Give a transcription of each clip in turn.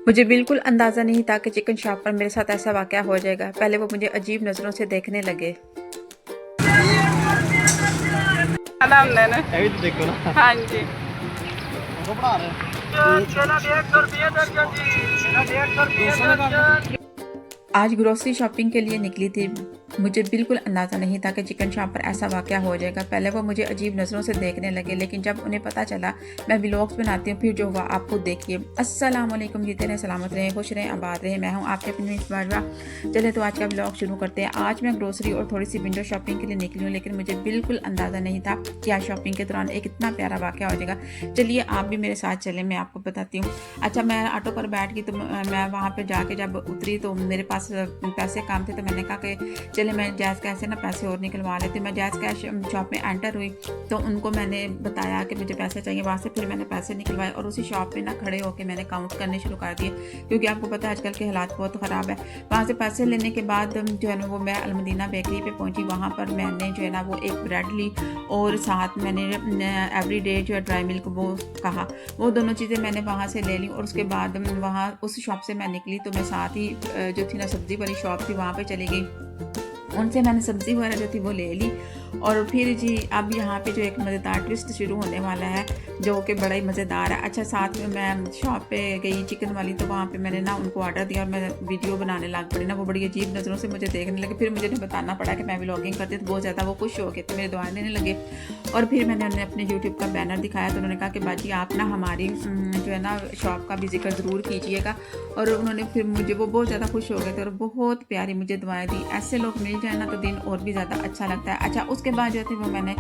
मुझे बिल्कुल अंदाज़ा नहीं था कि चिकन शॉप पर मेरे साथ ऐसा वाक़या हो जाएगा। पहले वो मुझे अजीब नज़रों से देखने लगे। खाना हमने ना ਇਹ ਵੀ ਤਾਂ ਦੇਖੋ ਨਾ हाँ जी ਉਹ ਬਣਾ ਰਹੇ चला 150 रुपये दर्जन जी चला 150 रुपये दर्जन। आज ग्रोसरी शॉपिंग के लिए निकली थी। मुझे बिल्कुल अंदाज़ा नहीं था कि चिकन शॉप पर ऐसा वाक़या हो जाएगा। पहले वो मुझे अजीब नज़रों से देखने लगे, लेकिन जब उन्हें पता चला मैं व्लॉग्स बनाती हूँ, फिर जो हुआ आप खुद देखिए। अस्सलाम वालेकुम, जीते रहें, सलामत रहें, खुश रहें, आबाद रहें। मैं हूँ आपके अपनी बाजवा। चले तो आज का व्लॉग शुरू करते हैं। आज मैं ग्रोसरी और थोड़ी सी विंडो शॉपिंग के लिए निकली हूँ, लेकिन मुझे बिल्कुल अंदाज़ा नहीं था कि आज शॉपिंग के दौरान एक इतना प्यारा वाक़या हो जाएगा। चलिए आप भी मेरे साथ चलें, मैं आपको बताती हूँ। अच्छा, मैं ऑटो पर बैठ गई तो मैं वहाँ पर जाके जब उतरी तो मेरे पास पैसे काम थे, तो मैंने कहा कि चले मैं जैज़ कैश से ना पैसे और निकलवा लेती हूँ। मैं जैज़ कैश शॉप में एंटर हुई तो उनको मैंने बताया कि मुझे पैसे चाहिए। वहाँ से फिर मैंने पैसे निकलवाए और उसी शॉप में ना खड़े होकर मैंने काउंट करने शुरू कर दिए, क्योंकि आपको पता है आजकल के हालात बहुत ख़राब है। वहाँ से पैसे लेने के बाद जो है ना वो मैं अलमदीना बेकरी पे पहुँची। वहाँ पर मैंने जो है ना वो एक ब्रेड ली और साथ मैंने एवरीडे जो है ड्राई मिल्क वो कहा, वो दोनों चीज़ें मैंने वहाँ से ले ली। और उसके बाद वहाँ उस शॉप से मैं निकली तो मैं साथ ही जो थी ना सब्ज़ी वाली शॉप थी वहाँ पे चली गई। उनसे मैंने सब्ज़ी वगैरह जो थी वो ले ली। और फिर जी अब यहाँ पे जो एक मज़ेदार ट्विस्ट शुरू होने वाला है, जो कि बड़ा ही मज़ेदार है। अच्छा, साथ में मैं शॉप पे गई चिकन वाली, तो वहाँ पे मैंने ना उनको ऑर्डर दिया और मैं वीडियो बनाने लग पड़ी ना। वो बड़ी अजीब नज़रों से मुझे देखने लगे। फिर मुझे बताना पड़ा कि मैं व्लॉगिंग करती, तो बहुत ज़्यादा वो खुश हो गए थे, मेरे दुआएं देने लगे। और फिर मैंने उन्हें अपने यूट्यूब का बैनर दिखाया तो उन्होंने कहा कि बाजी आप ना हमारी जो है ना शॉप का भी जिक्र ज़रूर कीजिएगा। और उन्होंने फिर मुझे वो बहुत ज़्यादा खुश हो गए थे और बहुत प्यारी मुझे दुआएं दी। ऐसे लोग मिल जाए ना तो दिन और भी ज़्यादा अच्छा लगता है। अच्छा, उसके बाद जो थे वो मैंने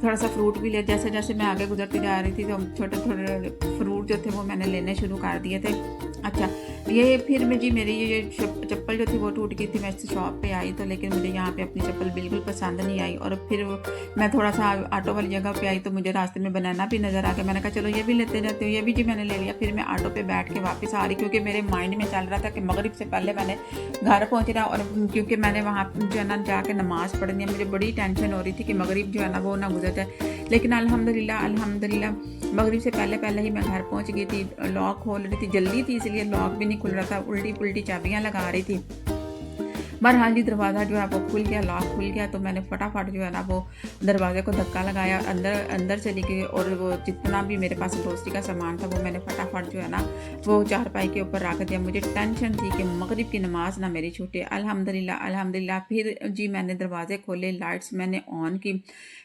थोड़ा सा फ्रूट भी लिया। जैसे जैसे मैं आगे गुजरती जा रही थी तो छोटे छोटे फ्रूट जो थे वो मैंने लेने शुरू कर दिए थे। अच्छा, ये फिर मेरी ये चप्पल जो थी वो टूट गई थी। मैं इस शॉप पे आई तो लेकिन मुझे यहाँ पे अपनी चप्पल बिल्कुल पसंद नहीं आई। और फिर मैं थोड़ा सा ऑटो वाली जगह पे आई तो मुझे रास्ते में बनाना भी नज़र आ गया। मैंने कहा चलो ये भी लेते जाते हो, ये भी जी मैंने ले लिया। फिर मैं ऑटो पे बैठ के वापस आ रही, क्योंकि मेरे माइंड में चल रहा था कि मगरिब से पहले मैंने घर पहुँचना। और क्योंकि मैंने वहाँ जो है ना जाके नमाज़ पढ़नी है, मुझे बड़ी टेंशन हो रही थी कि मगरिब जो है ना वो ना गुजर जाए। लेकिन अल्हम्दुलिल्लाह मगरिब से पहले पहले ही मैं घर पहुँच गई थी। लॉक खोल रही थी, जल्दी थी इसलिए लॉक भी नहीं खुल रहा था, उल्टी पुल्टी चाबियाँ लगा रही थी। बहरहाल जी दरवाज़ा जो है वो खुल गया, लॉक खुल गया। तो मैंने फटाफट जो है ना वो दरवाजे को धक्का लगाया, अंदर चली गई। और वो जितना भी मेरे पास ग्रोसरी का सामान था वो मैंने फटाफट जो है ना वो चारपाई के ऊपर रख दिया। मुझे टेंशन थी कि मगरिब की नमाज ना मेरी छूटे। अल्हम्दुलिल्लाह फिर जी मैंने दरवाजे खोले, लाइट्स मैंने ऑन की।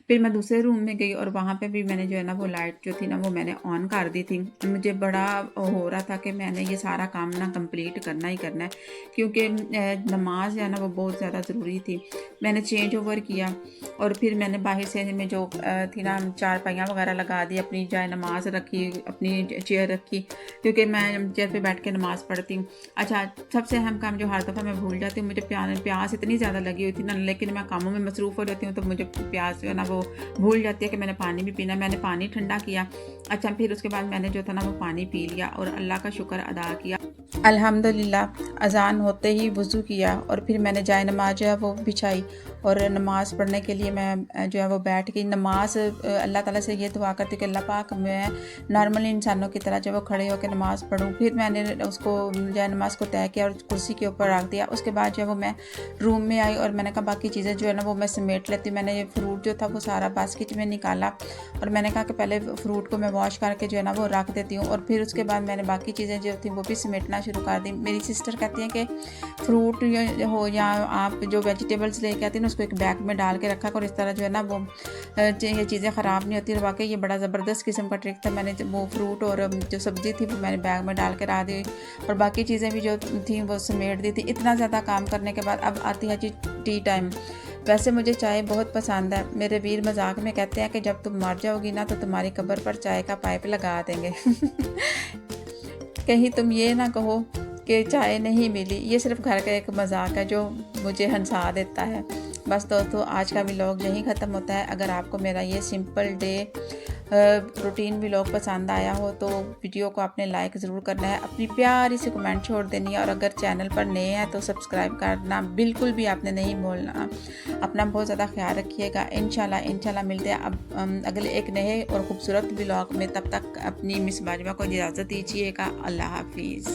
फिर मैं दूसरे रूम में गई और वहाँ पे भी मैंने जो है ना वो लाइट जो थी ना वो मैंने ऑन कर दी थी। मुझे बड़ा हो रहा था कि मैंने ये सारा काम ना कंप्लीट करना ही करना है, क्योंकि नमाज है ना वो बहुत ज़्यादा ज़रूरी थी। मैंने चेंज ओवर किया और फिर मैंने बाहर से में जो थी ना चारपाइयाँ वगैरह लगा दी, अपनी जाए नमाज रखी, अपनी चेयर रखी, क्योंकि मैं चेयर पे बैठ के नमाज़ पढ़ती हूँ। अच्छा, सबसे अहम काम जो हर दफ़ा मैं भूल जाती हूँ, मुझे प्यास इतनी ज़्यादा लगी हुई थी ना, लेकिन मैं कामों में मसरूफ़ हो जाती हूँ तो मुझे प्यास जो है ना वो भूल जाती है कि मैंने पानी भी पीना। मैंने पानी ठंडा किया। अच्छा, फिर उसके बाद मैंने जो था ना वो पानी पी लिया और अल्लाह का शुक्र अदा किया। अल्हम्दुलिल्लाह अज़ान होते ही वज़ू किया और फिर मैंने जाए नमाज जो है वो बिछाई और नमाज़ पढ़ने के लिए मैं जो है वो बैठ गई। नमाज अल्लाह ताला से ये दुआ करती कि अल्लाह पाक मैं नॉर्मल इंसानों की तरह जब वो खड़े होकर नमाज़ पढ़ूँ। फिर मैंने उसको जाए नमाज को तय किया और कुर्सी के ऊपर रख दिया। उसके बाद जो है वो मैं रूम में आई और मैंने कहा बाकी चीज़ें जो है ना वो मैं समेट लेती हूँ। मैंने ये फ्रूट जो था वो सारा बास्केट में निकाला और मैंने कहा कि पहले फ्रूट को मैं वॉश करके जो है ना वो रख देती हूँ और फिर उसके बाद मैंने बाकी चीज़ें जो थी वो भी समेटना शुरू कर दी। मेरी सिस्टर कहती हैं कि फ्रूट हो या आप जो वेजिटेबल्स लेके आती हैं ना उसको एक बैग में डाल के रखा और इस तरह जो है ना वो ये चीज़ें ख़राब नहीं होती। और वाकई ये बड़ा ज़बरदस्त किस्म का ट्रिक था। मैंने वो फ्रूट और जो सब्ज़ी थी वो मैंने बैग में डाल के रख दी और बाकी चीज़ें भी जो थी वो समेट दी थी। इतना ज़्यादा काम करने के बाद अब आती है जी टी टाइम। वैसे मुझे चाय बहुत पसंद है। मेरे वीर मजाक में कहते हैं कि जब तुम मर जाओगी ना तो तुम्हारी कब्र पर चाय का पाइप लगा देंगे। कहीं तुम ये ना कहो कि चाय नहीं मिली। ये सिर्फ घर का एक मजाक है जो मुझे हंसा देता है। बस दोस्तों, आज का व्लॉग यहीं ख़त्म होता है। अगर आपको मेरा ये सिंपल डे रूटीन व्लॉग पसंद आया हो तो वीडियो को आपने लाइक ज़रूर करना है, अपनी प्यारी से कमेंट छोड़ देनी है और अगर चैनल पर नए हैं तो सब्सक्राइब करना बिल्कुल भी आपने नहीं भूलना। अपना बहुत ज़्यादा ख्याल रखिएगा। इंशाल्लाह मिलते हैं अब अगले एक नए और ख़ूबसूरत व्लॉग में। तब तक अपनी मिस बाजवा को इजाज़त दीजिएगा। अल्लाह हाफिज़।